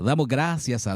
Damos gracias a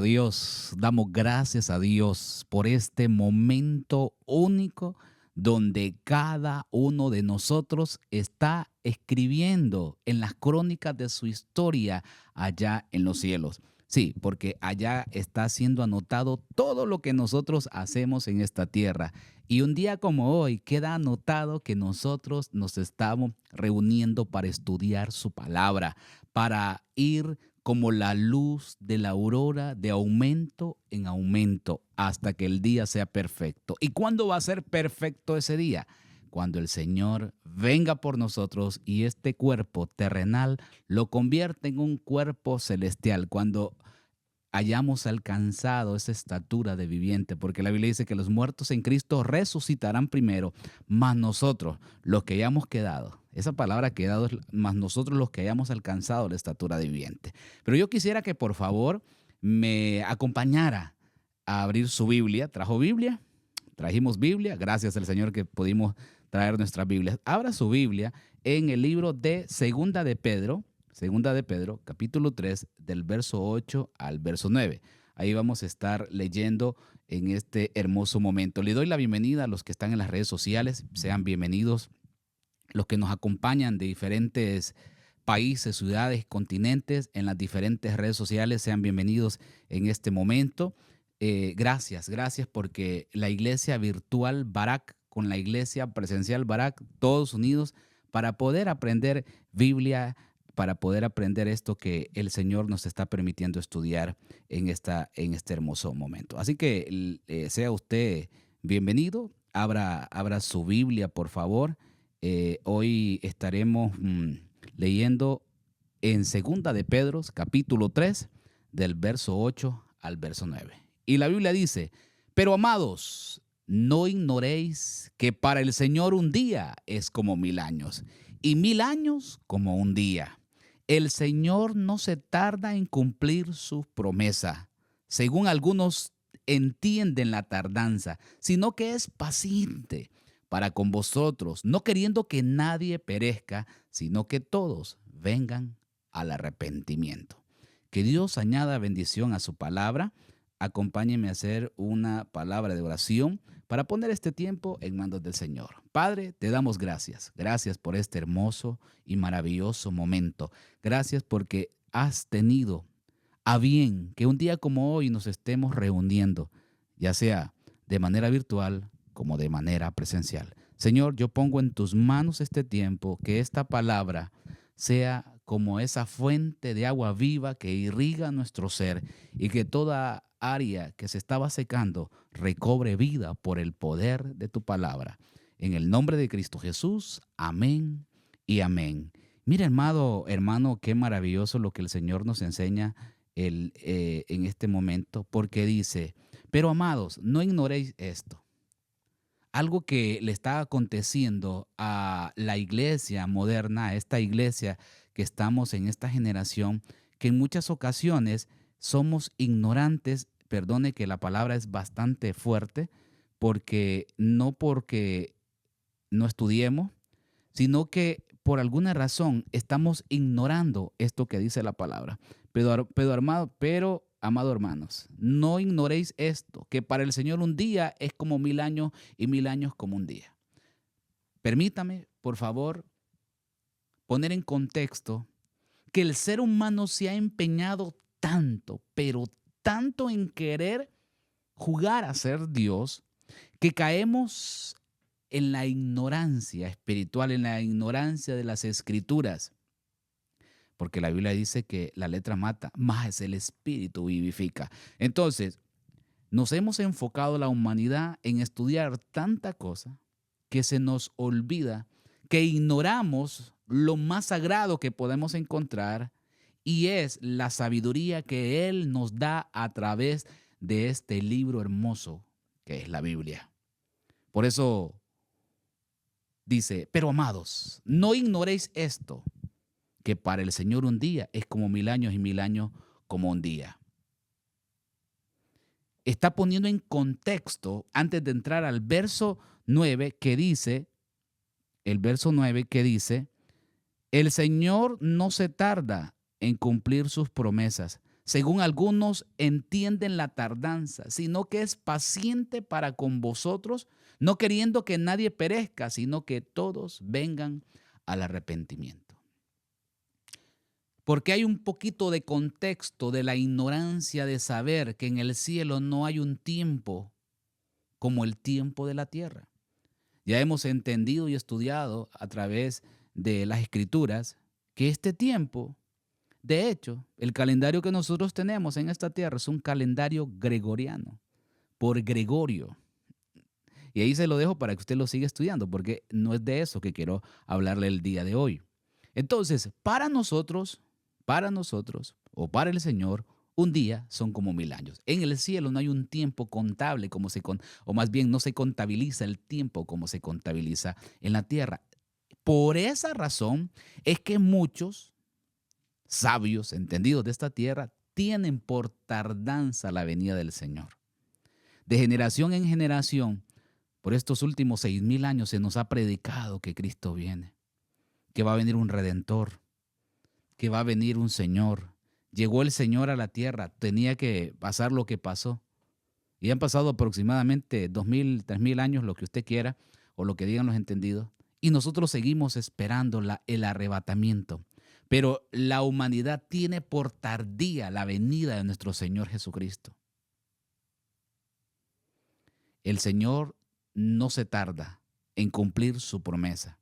Dios por este momento único donde cada uno de nosotros está escribiendo en las crónicas de su historia allá en los cielos. Sí, porque allá está siendo anotado todo lo que nosotros hacemos en esta tierra. Y un día como hoy queda anotado que nosotros nos estamos reuniendo para estudiar su palabra, para ir como la luz de la aurora de aumento en aumento hasta que el día sea perfecto. ¿Y cuándo va a ser perfecto ese día? Cuando el Señor venga por nosotros y este cuerpo terrenal lo convierte en un cuerpo celestial, cuando hayamos alcanzado esa estatura de viviente, porque la Biblia dice que los muertos en Cristo resucitarán primero, más nosotros, los que hayamos quedado. Esa palabra quedado es más nosotros los que hayamos alcanzado la estatura de viviente. Pero yo quisiera que por favor me acompañara a abrir su Biblia. ¿Trajo Biblia? Trajimos Biblia. Gracias al Señor que pudimos traer nuestras Biblias. Abra su Biblia en el libro de Segunda de Pedro, capítulo 3, del verso 8 al verso 9. Ahí vamos a estar leyendo en este hermoso momento. Le doy la bienvenida a los que están en las redes sociales. Sean bienvenidos los que nos acompañan de diferentes países, ciudades, continentes, en las diferentes redes sociales. Sean bienvenidos en este momento. Gracias porque la iglesia virtual Barak con la iglesia presencial Barak, todos unidos para poder aprender Biblia, para poder aprender esto que el Señor nos está permitiendo estudiar en este hermoso momento. Así que sea usted bienvenido, abra su Biblia, por favor. Hoy estaremos leyendo en Segunda de Pedro, capítulo 3, del verso 8 al verso 9. Y la Biblia dice, pero amados, no ignoréis que para el Señor un día es como 1000 años, y 1000 años como un día. El Señor no se tarda en cumplir su promesa, según algunos entienden la tardanza, sino que es paciente para con vosotros, no queriendo que nadie perezca, sino que todos vengan al arrepentimiento. Que Dios añada bendición a su palabra. Acompáñenme a hacer una palabra de oración para poner este tiempo en manos del Señor. Padre, te damos gracias. Gracias por este hermoso y maravilloso momento. Gracias porque has tenido a bien que un día como hoy nos estemos reuniendo, ya sea de manera virtual como de manera presencial. Señor, yo pongo en tus manos este tiempo, que esta palabra sea como esa fuente de agua viva que irriga nuestro ser y que toda área que se estaba secando recobre vida por el poder de tu palabra. En el nombre de Cristo Jesús, amén y amén. Mira, hermano, qué maravilloso lo que el Señor nos enseña en este momento, porque dice, pero amados, no ignoréis esto. Algo que le está aconteciendo a la iglesia moderna, a esta iglesia que estamos en esta generación, que en muchas ocasiones somos ignorantes, perdone que la palabra es bastante fuerte, porque no estudiemos, sino que por alguna razón estamos ignorando esto que dice la palabra. Pero amado hermanos, no ignoréis esto, que para el Señor un día es como 1000 años y 1000 años como un día. Permítame, por favor, poner en contexto que el ser humano se ha empeñado tanto, pero tanto en querer jugar a ser Dios, que caemos en la ignorancia espiritual, en la ignorancia de las escrituras. Porque la Biblia dice que la letra mata, más el espíritu vivifica. Entonces, nos hemos enfocado la humanidad en estudiar tanta cosa que se nos olvida, que ignoramos lo más sagrado que podemos encontrar, y es la sabiduría que Él nos da a través de este libro hermoso que es la Biblia. Por eso dice, pero amados, no ignoréis esto, que para el Señor un día es como 1000 años y 1000 años como un día. Está poniendo en contexto, antes de entrar al verso 9, que dice, el verso 9 que dice, el Señor no se tarda en cumplir sus promesas, según algunos entienden la tardanza, sino que es paciente para con vosotros, no queriendo que nadie perezca, sino que todos vengan al arrepentimiento. Porque hay un poquito de contexto de la ignorancia de saber que en el cielo no hay un tiempo como el tiempo de la tierra. Ya hemos entendido y estudiado a través de las escrituras que este tiempo, de hecho, el calendario que nosotros tenemos en esta tierra es un calendario gregoriano, por Gregorio. Y ahí se lo dejo para que usted lo siga estudiando, porque no es de eso que quiero hablarle el día de hoy. Entonces, para nosotros o para el Señor, un día son como 1000 años. En el cielo no hay un tiempo contable o más bien no se contabiliza el tiempo como se contabiliza en la tierra. Por esa razón es que muchos sabios, entendidos de esta tierra, tienen por tardanza la venida del Señor. De generación en generación, por estos últimos 6000 años se nos ha predicado que Cristo viene, que va a venir un Redentor, que va a venir un Señor. Llegó el Señor a la tierra, tenía que pasar lo que pasó. Y han pasado aproximadamente 2000, 3000 años, lo que usted quiera, o lo que digan los entendidos. Y nosotros seguimos esperando el arrebatamiento. Pero la humanidad tiene por tardía la venida de nuestro Señor Jesucristo. El Señor no se tarda en cumplir su promesa.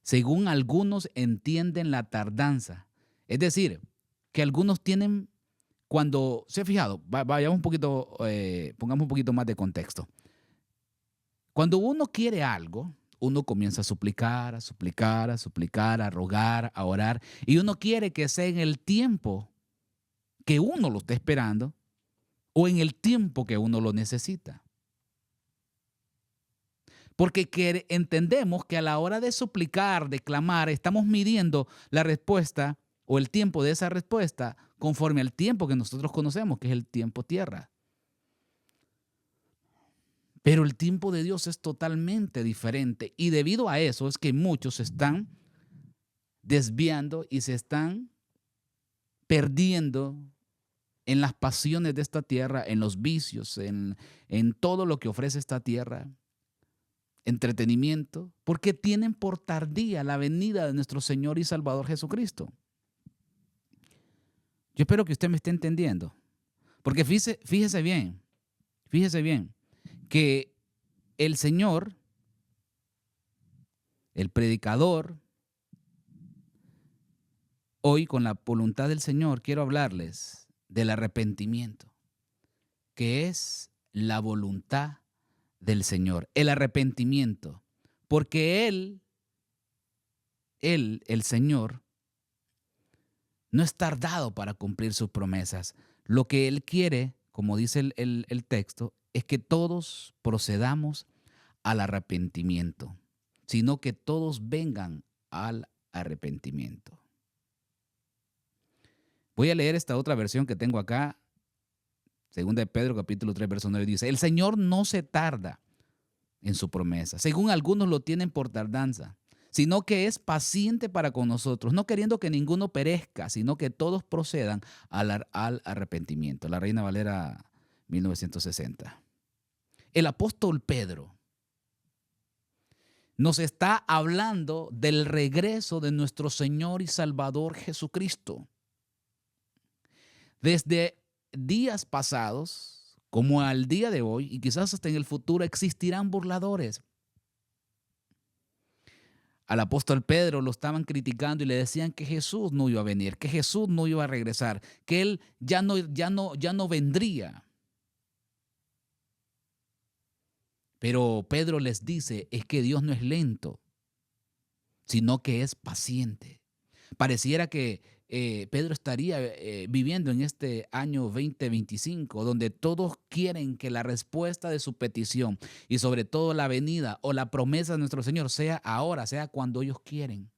Según algunos entienden la tardanza. Es decir, que algunos tienen, cuando se ha fijado, vayamos un poquito, pongamos un poquito más de contexto. Cuando uno quiere algo, uno comienza a suplicar, a suplicar, a suplicar, a rogar, a orar, y uno quiere que sea en el tiempo que uno lo está esperando o en el tiempo que uno lo necesita. Porque entendemos que a la hora de suplicar, de clamar, estamos midiendo la respuesta o el tiempo de esa respuesta conforme al tiempo que nosotros conocemos, que es el tiempo tierra. Pero el tiempo de Dios es totalmente diferente y debido a eso es que muchos se están desviando y se están perdiendo en las pasiones de esta tierra, en los vicios, en todo lo que ofrece esta tierra, entretenimiento, porque tienen por tardía la venida de nuestro Señor y Salvador Jesucristo. Yo espero que usted me esté entendiendo, porque fíjese bien, que el Señor, el predicador, hoy con la voluntad del Señor quiero hablarles del arrepentimiento, que es la voluntad del Señor, el arrepentimiento, porque el Señor, no es tardado para cumplir sus promesas. Lo que Él quiere, como dice el texto, es que todos procedamos al arrepentimiento, sino que todos vengan al arrepentimiento. Voy a leer esta otra versión que tengo acá, 2 de Pedro capítulo 3, verso 9, dice: el Señor no se tarda en su promesa, según algunos lo tienen por tardanza, sino que es paciente para con nosotros, no queriendo que ninguno perezca, sino que todos procedan al arrepentimiento. La Reina Valera 1960. El apóstol Pedro nos está hablando del regreso de nuestro Señor y Salvador Jesucristo. Desde días pasados, como al día de hoy, y quizás hasta en el futuro, existirán burladores. Al apóstol Pedro lo estaban criticando y le decían que Jesús no iba a venir, que Jesús no iba a regresar, que Él ya no vendría. Pero Pedro les dice, es que Dios no es lento, sino que es paciente. Pareciera que Pedro estaría viviendo en este año 2025, donde todos quieren que la respuesta de su petición y sobre todo la venida o la promesa de nuestro Señor sea ahora, sea cuando ellos quieren.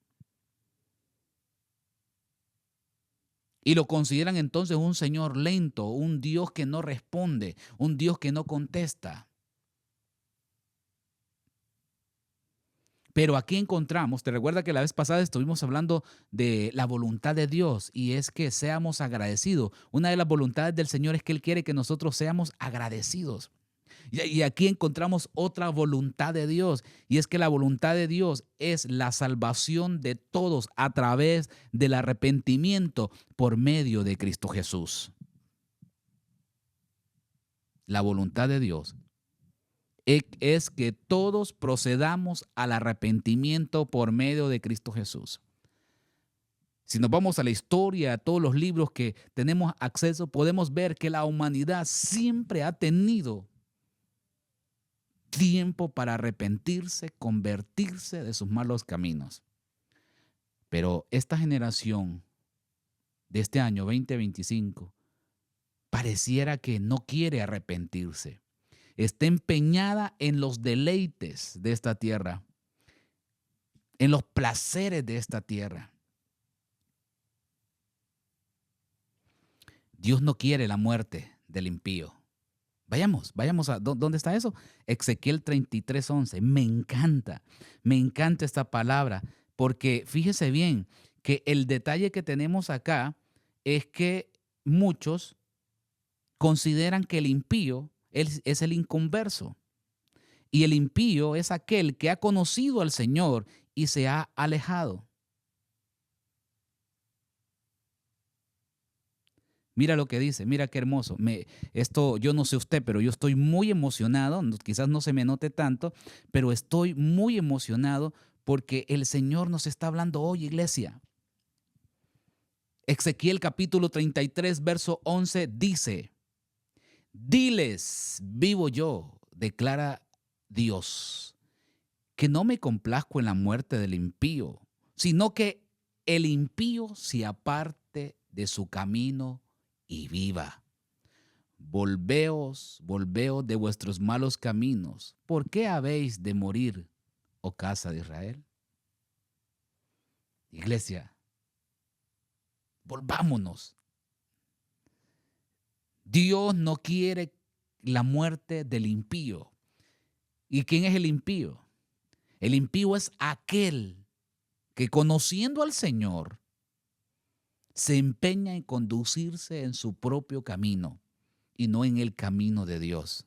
Y lo consideran entonces un Señor lento, un Dios que no responde, un Dios que no contesta. Pero aquí encontramos, te recuerda que la vez pasada estuvimos hablando de la voluntad de Dios y es que seamos agradecidos. Una de las voluntades del Señor es que Él quiere que nosotros seamos agradecidos. Y aquí encontramos otra voluntad de Dios, y es que la voluntad de Dios es la salvación de todos a través del arrepentimiento por medio de Cristo Jesús. La voluntad de Dios es que todos procedamos al arrepentimiento por medio de Cristo Jesús. Si nos vamos a la historia, a todos los libros que tenemos acceso, podemos ver que la humanidad siempre ha tenido tiempo para arrepentirse, convertirse de sus malos caminos. Pero esta generación de este año 2025 pareciera que no quiere arrepentirse. Está empeñada en los deleites de esta tierra, en los placeres de esta tierra. Dios no quiere la muerte del impío. Vayamos a, ¿dónde está eso? Ezequiel 33:11. Me encanta esta palabra, porque fíjese bien que el detalle que tenemos acá es que muchos consideran que el impío es el inconverso. Y el impío es aquel que ha conocido al Señor y se ha alejado. Mira lo que dice, mira qué hermoso. Esto yo no sé usted, pero yo estoy muy emocionado, quizás no se me note tanto, pero estoy muy emocionado porque el Señor nos está hablando hoy, iglesia. Ezequiel capítulo 33, verso 11 dice: diles, vivo yo, declara Dios, que no me complazco en la muerte del impío, sino que el impío se aparte de su camino y viva. Volveos de vuestros malos caminos. ¿Por qué habéis de morir, oh casa de Israel? Iglesia, volvámonos. Dios no quiere la muerte del impío. ¿Y quién es el impío? El impío es aquel que, conociendo al Señor, se empeña en conducirse en su propio camino y no en el camino de Dios.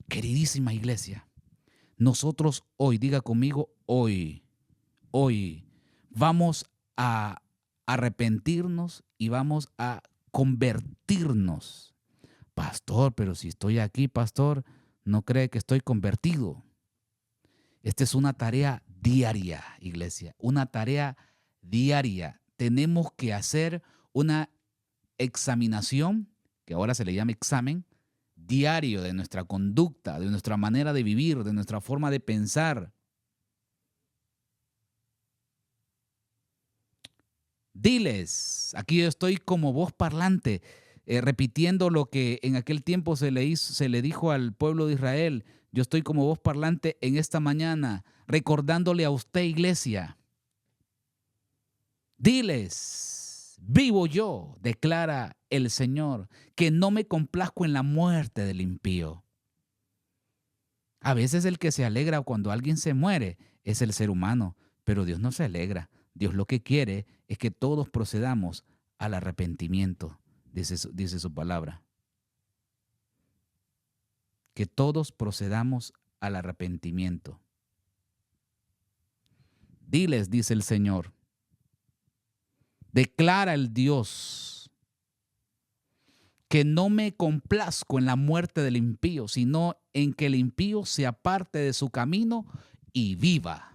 Queridísima iglesia, nosotros hoy, diga conmigo, hoy vamos a arrepentirnos y vamos a convertirnos. Pastor, pero si estoy aquí, pastor, ¿no cree que estoy convertido? Esta es una tarea diaria, iglesia, una tarea diaria. Tenemos que hacer una examinación, que ahora se le llama examen, diario de nuestra conducta, de nuestra manera de vivir, de nuestra forma de pensar. Diles, aquí yo estoy como voz parlante, repitiendo lo que en aquel tiempo se le dijo al pueblo de Israel. Yo estoy como voz parlante en esta mañana, recordándole a usted, iglesia. Diles, vivo yo, declara el Señor, que no me complazco en la muerte del impío. A veces el que se alegra cuando alguien se muere es el ser humano, pero Dios no se alegra. Dios lo que quiere es que todos procedamos al arrepentimiento, dice su palabra. Que todos procedamos al arrepentimiento. Diles, dice el Señor, declara el Dios, que no me complazco en la muerte del impío, sino en que el impío se aparte de su camino y viva.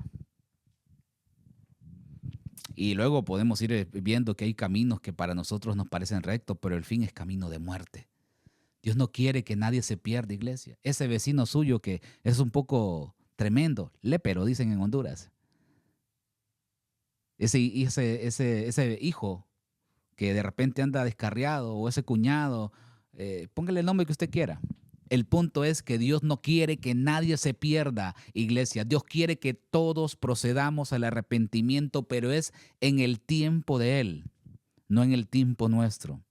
Y luego podemos ir viendo que hay caminos que para nosotros nos parecen rectos, pero el fin es camino de muerte. Dios no quiere que nadie se pierda, iglesia. Ese vecino suyo que es un poco tremendo, lépero, dicen en Honduras. Ese hijo que de repente anda descarriado, o ese cuñado, póngale el nombre que usted quiera. El punto es que Dios no quiere que nadie se pierda, iglesia. Dios quiere que todos procedamos al arrepentimiento, pero es en el tiempo de Él, no en el tiempo nuestro.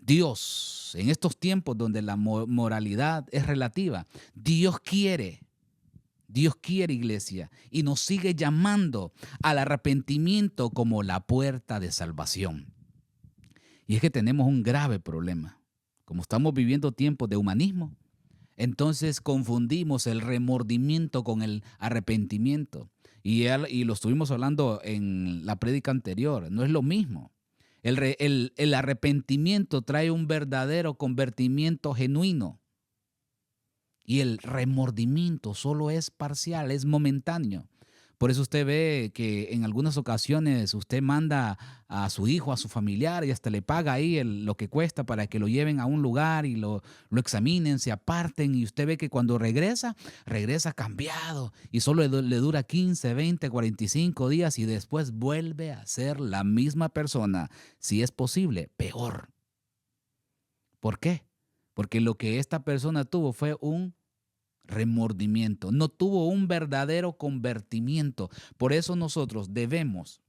Dios, en estos tiempos donde la moralidad es relativa, Dios quiere, iglesia, y nos sigue llamando al arrepentimiento como la puerta de salvación. Y es que tenemos un grave problema. Como estamos viviendo tiempos de humanismo, entonces confundimos el remordimiento con el arrepentimiento. Y lo estuvimos hablando en la prédica anterior. No es lo mismo. El arrepentimiento trae un verdadero convertimiento genuino. Y el remordimiento solo es parcial, es momentáneo. Por eso usted ve que en algunas ocasiones usted manda a su hijo, a su familiar y hasta le paga ahí lo que cuesta para que lo lleven a un lugar y lo examinen, se aparten, y usted ve que cuando regresa cambiado y solo le dura 15, 20, 45 días y después vuelve a ser la misma persona, si es posible, peor. ¿Por qué? Porque lo que esta persona tuvo fue un remordimiento, no tuvo un verdadero convertimiento. Por eso nosotros debemos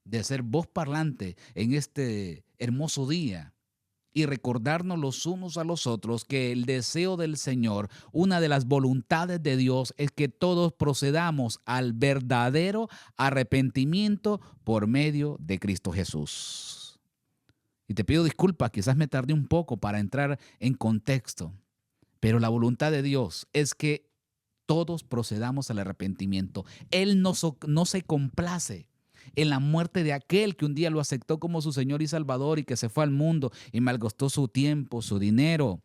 de ser voz parlante en este hermoso día y recordarnos los unos a los otros que el deseo del Señor, una de las voluntades de Dios, es que todos procedamos al verdadero arrepentimiento por medio de Cristo Jesús. Y te pido disculpas, quizás me tardé un poco para entrar en contexto. Pero la voluntad de Dios es que todos procedamos al arrepentimiento. Él no se complace en la muerte de aquel que un día lo aceptó como su Señor y Salvador y que se fue al mundo y malgastó su tiempo, su dinero,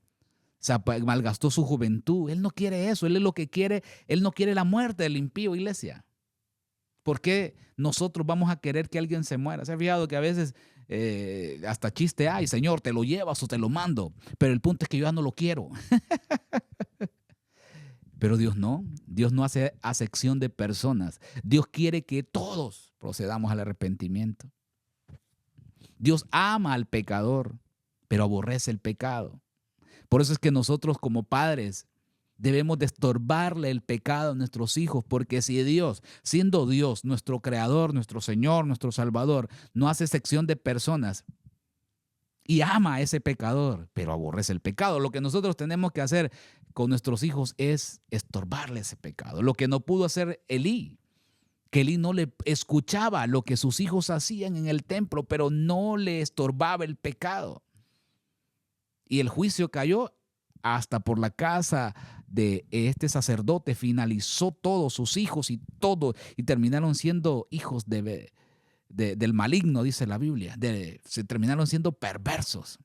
malgastó su juventud. Él no quiere eso. Él es lo que quiere. Él no quiere la muerte del impío, iglesia. ¿Por qué nosotros vamos a querer que alguien se muera? ¿Se ha fijado que a veces hasta chiste hay? Señor, ¿te lo llevas o te lo mando? Pero el punto es que yo ya no lo quiero. Pero Dios no hace acepción de personas. Dios quiere que todos procedamos al arrepentimiento. Dios ama al pecador, pero aborrece el pecado. Por eso es que nosotros como padres debemos de estorbarle el pecado a nuestros hijos, porque si Dios, siendo Dios, nuestro creador, nuestro Señor, nuestro Salvador, no hace sección de personas y ama a ese pecador, pero aborrece el pecado, lo que nosotros tenemos que hacer con nuestros hijos es estorbarle ese pecado. Lo que no pudo hacer Elí, que Elí no le escuchaba lo que sus hijos hacían en el templo, pero no le estorbaba el pecado. Y el juicio cayó hasta por la casa de este sacerdote, finalizó todos sus hijos y todo, y terminaron siendo hijos del maligno, dice la Biblia, se terminaron siendo perversos.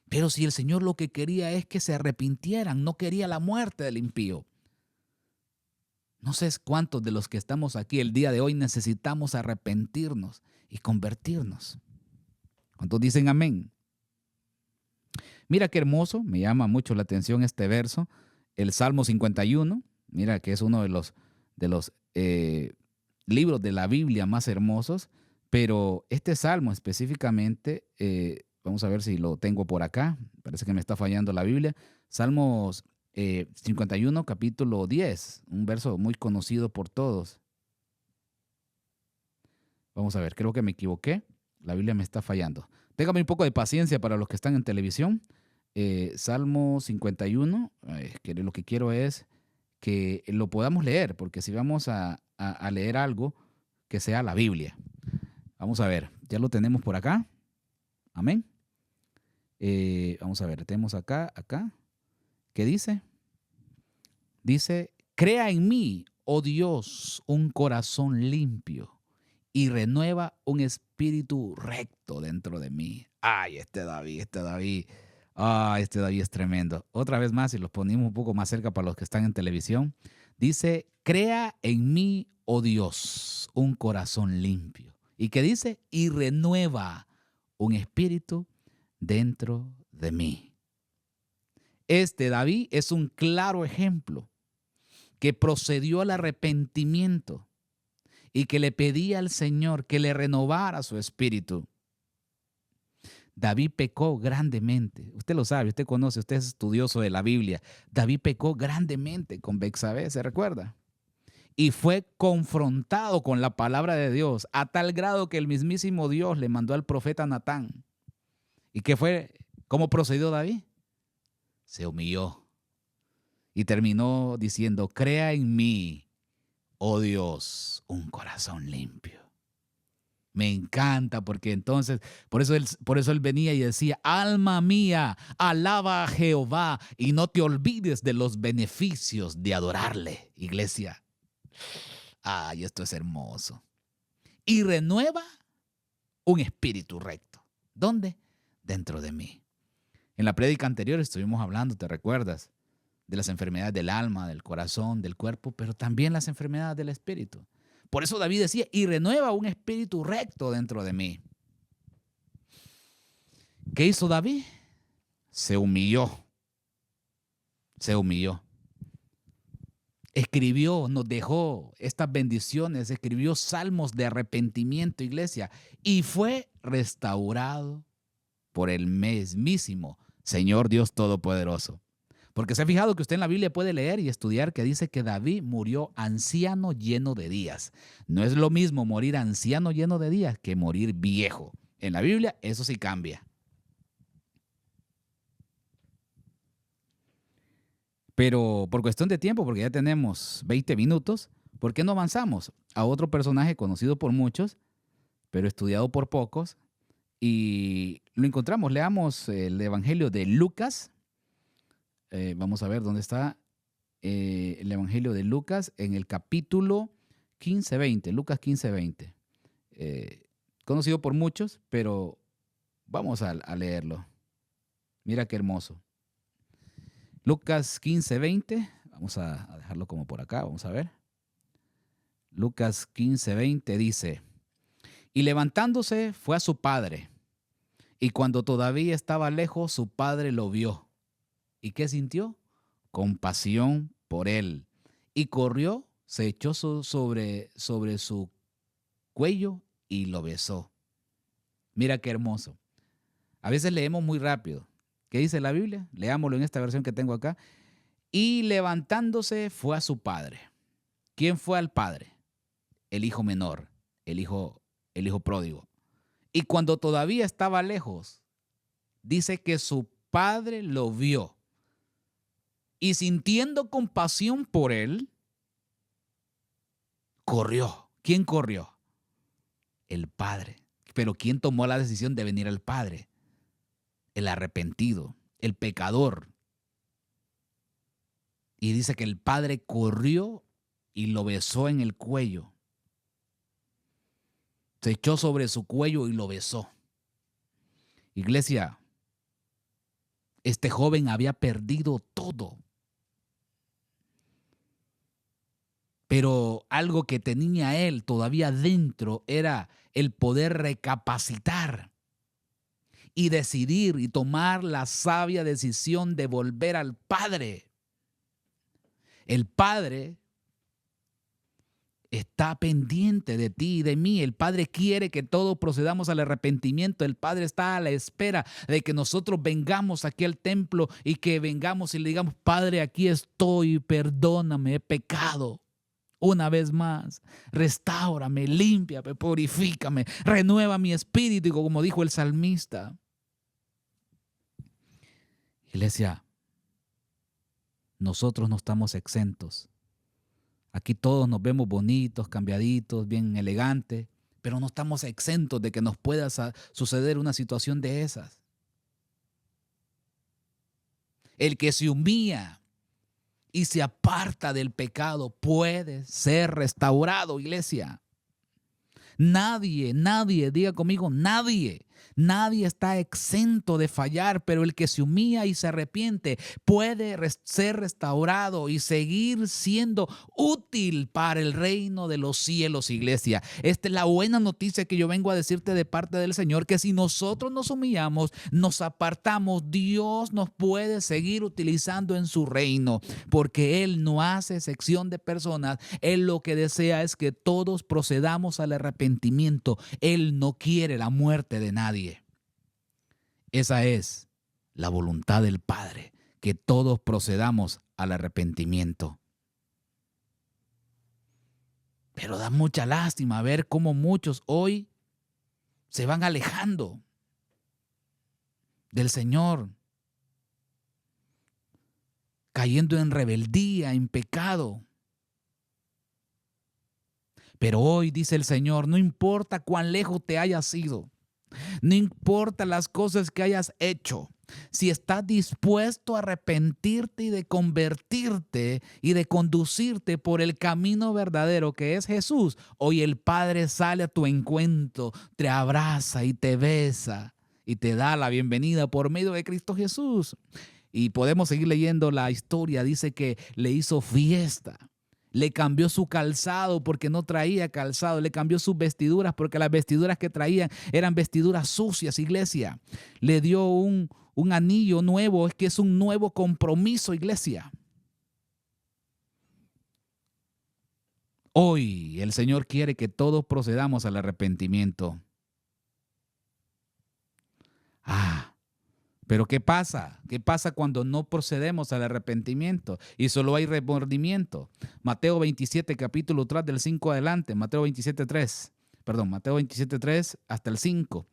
Pero si el Señor lo que quería es que se arrepintieran, no quería la muerte del impío. No sé cuántos de los que estamos aquí el día de hoy necesitamos arrepentirnos y convertirnos. ¿Cuántos dicen amén? Mira qué hermoso, me llama mucho la atención este verso, el Salmo 51, mira que es uno de los libros de la Biblia más hermosos, pero este salmo específicamente, vamos a ver si lo tengo por acá, parece que me está fallando la Biblia, Salmos 51, capítulo 10, un verso muy conocido por todos. Vamos a ver, creo que me equivoqué, la Biblia me está fallando. Téngame un poco de paciencia para los que están en televisión. Salmo 51, que lo que quiero es que lo podamos leer, porque si vamos a leer algo, que sea la Biblia. Vamos a ver, ya lo tenemos por acá. Amén. Vamos a ver, tenemos acá. ¿Qué dice? Dice, crea en mí, oh Dios, un corazón limpio y renueva un espíritu recto dentro de mí. Ay, este David. Este David es tremendo. Otra vez más, y los ponemos un poco más cerca para los que están en televisión. Dice, crea en mí, oh Dios, un corazón limpio. ¿Y qué dice? Y renueva un espíritu dentro de mí. Este David es un claro ejemplo que procedió al arrepentimiento y que le pedía al Señor que le renovara su espíritu. David pecó grandemente. Usted lo sabe, usted conoce, usted es estudioso de la Biblia. David pecó grandemente con Betsabé, ¿se recuerda? Y fue confrontado con la palabra de Dios a tal grado que el mismísimo Dios le mandó al profeta Natán ¿Y qué fue? ¿Cómo procedió David? Se humilló y terminó diciendo, crea en mí, oh Dios, un corazón limpio. Me encanta porque entonces, por eso él venía y decía, alma mía, alaba a Jehová y no te olvides de los beneficios de adorarle, iglesia. Ay, esto es hermoso. Y renueva un espíritu recto. ¿Dónde? Dentro de mí. En la prédica anterior estuvimos hablando, ¿te recuerdas? De las enfermedades del alma, del corazón, del cuerpo, pero también las enfermedades del espíritu. Por eso David decía, y renueva un espíritu recto dentro de mí. ¿Qué hizo David? Se humilló. Se humilló. Escribió, nos dejó estas bendiciones, escribió salmos de arrepentimiento, iglesia, y fue restaurado por el mismísimo Señor Dios Todopoderoso. Porque se ha fijado que usted en la Biblia puede leer y estudiar que dice que David murió anciano lleno de días. No es lo mismo morir anciano lleno de días que morir viejo. En la Biblia eso sí cambia. Pero por cuestión de tiempo, porque ya tenemos 20 minutos, ¿por qué no avanzamos a otro personaje conocido por muchos, pero estudiado por pocos? Y lo encontramos. Leamos el Evangelio de Lucas. Vamos a ver dónde está el Evangelio de Lucas en el capítulo 15-20. Lucas 15-20. Conocido por muchos, pero vamos a leerlo. Mira qué hermoso. Lucas 15:20, vamos a dejarlo como por acá, vamos a ver. Lucas 15:20 dice, y levantándose fue a su padre, y cuando todavía estaba lejos, su padre lo vio. ¿Y qué sintió? Compasión por él. Y corrió, se echó sobre su cuello y lo besó. Mira qué hermoso. A veces leemos muy rápido. ¿Qué dice la Biblia? Leámoslo en esta versión que tengo acá. Y levantándose fue a su padre. ¿Quién fue al padre? El hijo menor, el hijo pródigo. Y cuando todavía estaba lejos, dice que su padre lo vio. Y sintiendo compasión por él, corrió. ¿Quién corrió? El padre. Pero ¿quién tomó la decisión de venir al padre? El arrepentido, el pecador. Y dice que el padre corrió y lo besó en el cuello. Se echó sobre su cuello y lo besó. Iglesia, este joven había perdido todo. Pero algo que tenía él todavía dentro era el poder recapacitar y decidir y tomar la sabia decisión de volver al Padre. El Padre está pendiente de ti y de mí. El Padre quiere que todos procedamos al arrepentimiento. El Padre está a la espera de que nosotros vengamos aquí al templo y que vengamos y le digamos, Padre, aquí estoy, perdóname, he pecado. Una vez más, restáurame, límpiame, purifícame, renueva mi espíritu, como dijo el salmista. Iglesia, nosotros no estamos exentos. Aquí todos nos vemos bonitos, cambiaditos, bien elegantes, pero no estamos exentos de que nos pueda suceder una situación de esas. El que se humilla y se aparta del pecado puede ser restaurado, iglesia. Nadie, diga conmigo, nadie está exento de fallar, pero el que se humilla y se arrepiente puede ser restaurado y seguir siendo útil para el reino de los cielos, iglesia. Esta es la buena noticia que yo vengo a decirte de parte del Señor, que si nosotros nos humillamos, nos apartamos, Dios nos puede seguir utilizando en su reino, porque Él no hace excepción de personas. Él lo que desea es que todos procedamos al arrepentimiento. Él no quiere la muerte de nadie. Esa es la voluntad del Padre, que todos procedamos al arrepentimiento. Pero da mucha lástima ver cómo muchos hoy se van alejando. del Señor, cayendo en rebeldía, en pecado. Pero hoy dice el Señor, no importa cuán lejos te hayas ido, no importa las cosas que hayas hecho, si estás dispuesto a arrepentirte y de convertirte y de conducirte por el camino verdadero que es Jesús, hoy el Padre sale a tu encuentro, te abraza y te besa y te da la bienvenida por medio de Cristo Jesús. Y podemos seguir leyendo la historia, dice que le hizo fiesta. Le cambió su calzado porque no traía calzado. Le cambió sus vestiduras porque las vestiduras que traían eran vestiduras sucias, iglesia. Le dio un anillo nuevo, es que es un nuevo compromiso, iglesia. Hoy el Señor quiere que todos procedamos al arrepentimiento. Pero ¿qué pasa? ¿Qué pasa cuando no procedemos al arrepentimiento y solo hay remordimiento? Mateo 27, capítulo 3 del 5 adelante. Mateo 27, 3 hasta el 5.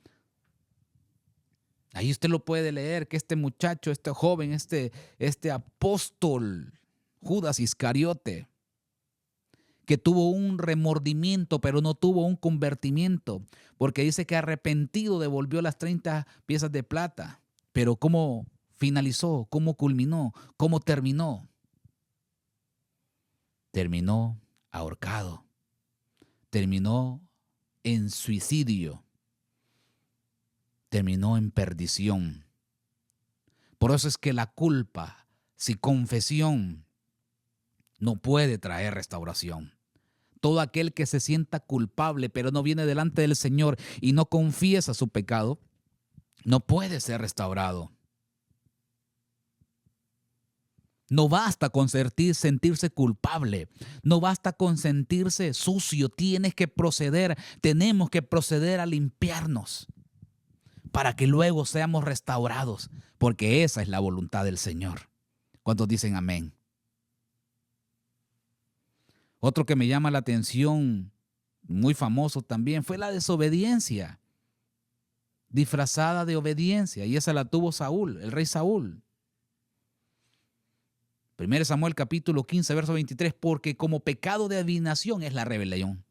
Ahí usted lo puede leer, que este muchacho, este joven, este apóstol, Judas Iscariote, que tuvo un remordimiento, pero no tuvo un convertimiento, porque dice que arrepentido devolvió las 30 piezas de plata. Pero ¿cómo finalizó? ¿Cómo culminó? ¿Cómo terminó? Terminó ahorcado. Terminó en suicidio. Terminó en perdición. Por eso es que la culpa, sin confesión, no puede traer restauración. Todo aquel que se sienta culpable, pero no viene delante del Señor y no confiesa su pecado, no puede ser restaurado. No basta con sentirse culpable, no basta con sentirse sucio, tenemos que proceder a limpiarnos para que luego seamos restaurados, porque esa es la voluntad del Señor. ¿Cuántos dicen amén? Otro que me llama la atención, muy famoso también, fue la desobediencia, disfrazada de obediencia, y esa la tuvo Saúl, el rey Saúl. 1 Samuel capítulo 15, verso 23, porque como pecado de adivinación es la rebelión.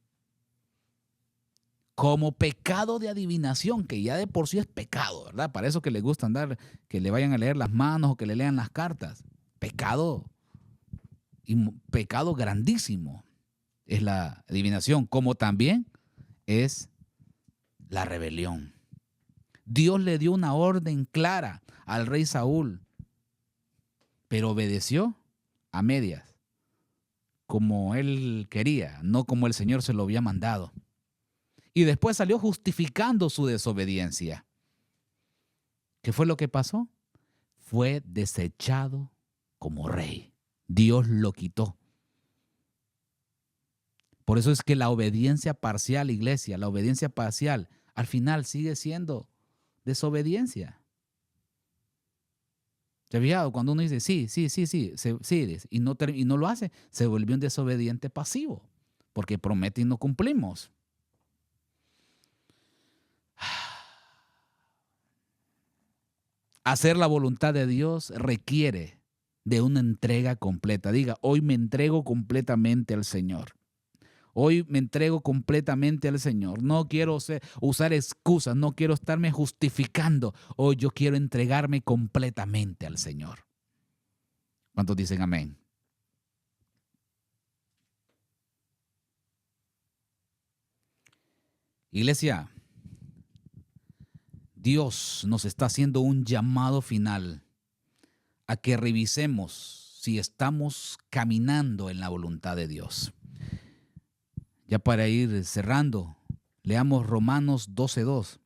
Como pecado de adivinación, que ya de por sí es pecado, ¿verdad? Para eso que les gusta andar, que le vayan a leer las manos o que le lean las cartas. Pecado, y pecado grandísimo es la adivinación, como también es la rebelión. Dios le dio una orden clara al rey Saúl, pero obedeció a medias, como él quería, no como el Señor se lo había mandado. Y después salió justificando su desobediencia. ¿Qué fue lo que pasó? Fue desechado como rey. Dios lo quitó. Por eso es que la obediencia parcial, iglesia, la obediencia parcial, al final sigue siendo desobediencia. ¿Se ha fijado? Cuando uno dice sí, y no lo hace, se vuelve un desobediente pasivo, porque promete y no cumplimos. Hacer la voluntad de Dios requiere de una entrega completa. Diga, hoy me entrego completamente al Señor. Hoy me entrego completamente al Señor. No quiero usar excusas, no quiero estarme justificando. Hoy yo quiero entregarme completamente al Señor. ¿Cuántos dicen amén? Iglesia, Dios nos está haciendo un llamado final a que revisemos si estamos caminando en la voluntad de Dios. Ya para ir cerrando, leamos Romanos 12:2.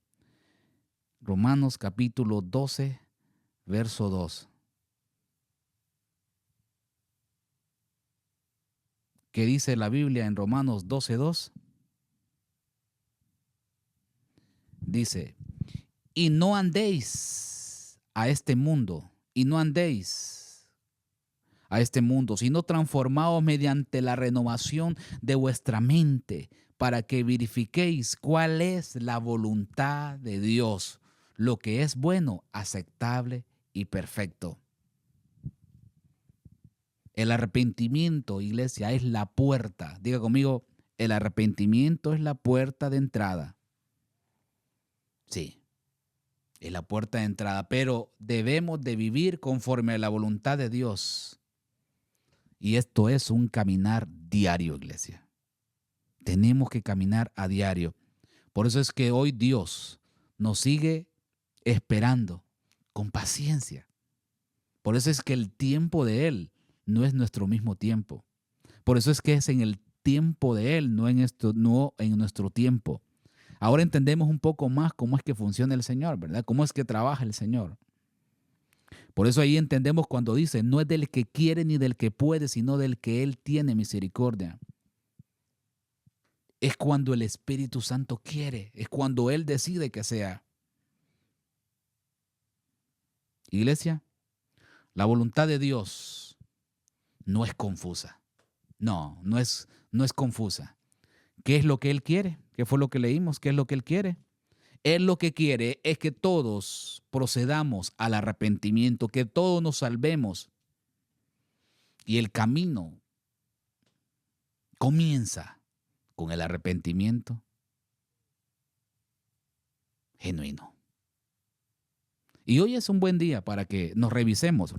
Romanos capítulo 12, verso 2. ¿Qué dice la Biblia en Romanos 12:2? Dice, y no andéis a este mundo, sino transformaos mediante la renovación de vuestra mente, para que verifiquéis cuál es la voluntad de Dios, lo que es bueno, aceptable y perfecto. El arrepentimiento, iglesia, es la puerta. Diga conmigo, el arrepentimiento es la puerta de entrada. Sí, es la puerta de entrada, pero debemos de vivir conforme a la voluntad de Dios. Y esto es un caminar diario, iglesia. Tenemos que caminar a diario. Por eso es que hoy Dios nos sigue esperando con paciencia. Por eso es que el tiempo de Él no es nuestro mismo tiempo. Por eso es que es en el tiempo de Él, no en nuestro tiempo. Ahora entendemos un poco más cómo es que funciona el Señor, ¿verdad? Cómo es que trabaja el Señor. Por eso ahí entendemos cuando dice, no es del que quiere ni del que puede, sino del que Él tiene misericordia. Es cuando el Espíritu Santo quiere, es cuando Él decide que sea. Iglesia, la voluntad de Dios no es confusa. No es confusa. ¿Qué es lo que Él quiere? ¿Qué fue lo que leímos? ¿Qué es lo que Él quiere? Él lo que quiere es que todos procedamos al arrepentimiento, que todos nos salvemos. Y el camino comienza con el arrepentimiento genuino. Y hoy es un buen día para que nos revisémonos,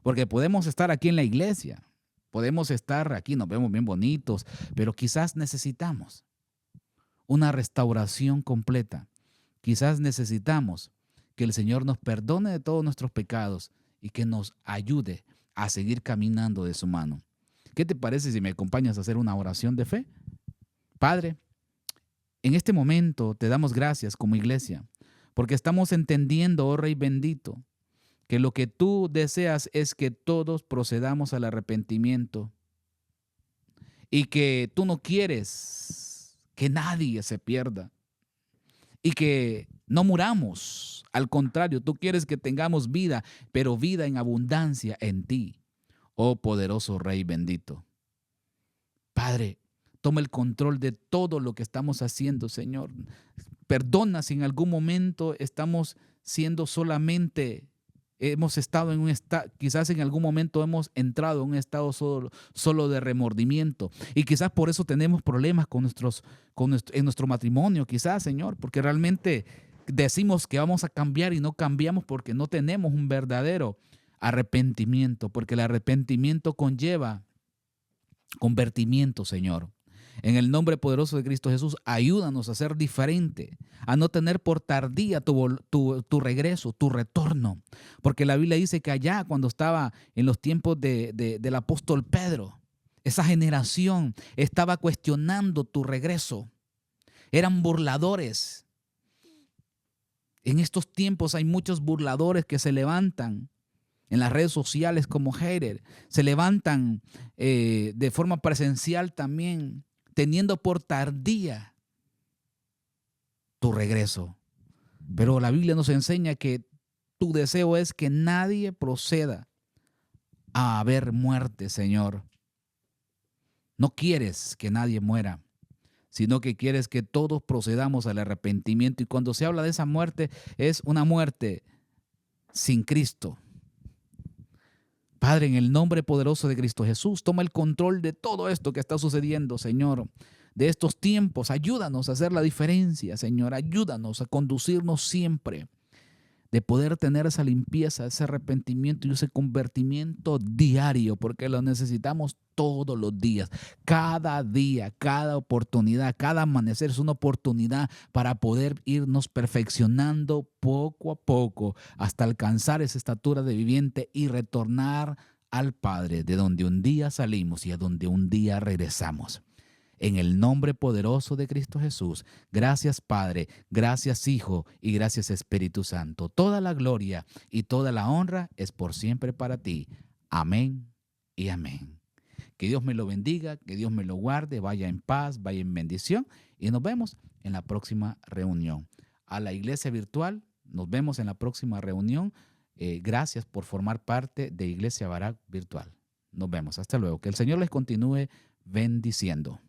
porque podemos estar aquí en la iglesia, podemos estar aquí, nos vemos bien bonitos, pero quizás necesitamos una restauración completa. Quizás necesitamos que el Señor nos perdone de todos nuestros pecados y que nos ayude a seguir caminando de su mano. ¿Qué te parece si me acompañas a hacer una oración de fe? Padre, en este momento te damos gracias como iglesia, porque estamos entendiendo, oh Rey bendito, que lo que tú deseas es que todos procedamos al arrepentimiento y que tú no quieres que nadie se pierda y que no muramos. Al contrario, tú quieres que tengamos vida, pero vida en abundancia en ti, oh poderoso Rey bendito. Padre, toma el control de todo lo que estamos haciendo, Señor. Perdona si en algún momento estamos siendo solamente, hemos estado en un estado, quizás en algún momento hemos entrado en un estado solo de remordimiento. Y quizás por eso tenemos problemas en nuestro matrimonio, quizás, Señor, porque realmente decimos que vamos a cambiar y no cambiamos porque no tenemos un verdadero arrepentimiento, porque el arrepentimiento conlleva convertimiento, Señor. En el nombre poderoso de Cristo Jesús, ayúdanos a ser diferente, a no tener por tardía tu regreso, tu retorno. Porque la Biblia dice que allá cuando estaba en los tiempos del apóstol Pedro, esa generación estaba cuestionando tu regreso. Eran burladores. En estos tiempos hay muchos burladores que se levantan en las redes sociales como haters, se levantan de forma presencial también, teniendo por tardía tu regreso. Pero la Biblia nos enseña que tu deseo es que nadie proceda a haber muerte, Señor. No quieres que nadie muera, sino que quieres que todos procedamos al arrepentimiento. Y cuando se habla de esa muerte, es una muerte sin Cristo. Padre, en el nombre poderoso de Cristo Jesús, toma el control de todo esto que está sucediendo, Señor, de estos tiempos. Ayúdanos a hacer la diferencia, Señor. Ayúdanos a conducirnos siempre, de poder tener esa limpieza, ese arrepentimiento y ese convertimiento diario, porque lo necesitamos todos los días. Cada día, cada oportunidad, cada amanecer es una oportunidad para poder irnos perfeccionando poco a poco hasta alcanzar esa estatura de viviente y retornar al Padre, de donde un día salimos y a donde un día regresamos. En el nombre poderoso de Cristo Jesús, gracias Padre, gracias Hijo y gracias Espíritu Santo. Toda la gloria y toda la honra es por siempre para ti. Amén y amén. Que Dios me lo bendiga, que Dios me lo guarde, vaya en paz, vaya en bendición y nos vemos en la próxima reunión. A la iglesia virtual, nos vemos en la próxima reunión. Gracias por formar parte de Iglesia Barak Virtual. Nos vemos, hasta luego. Que el Señor les continúe bendiciendo.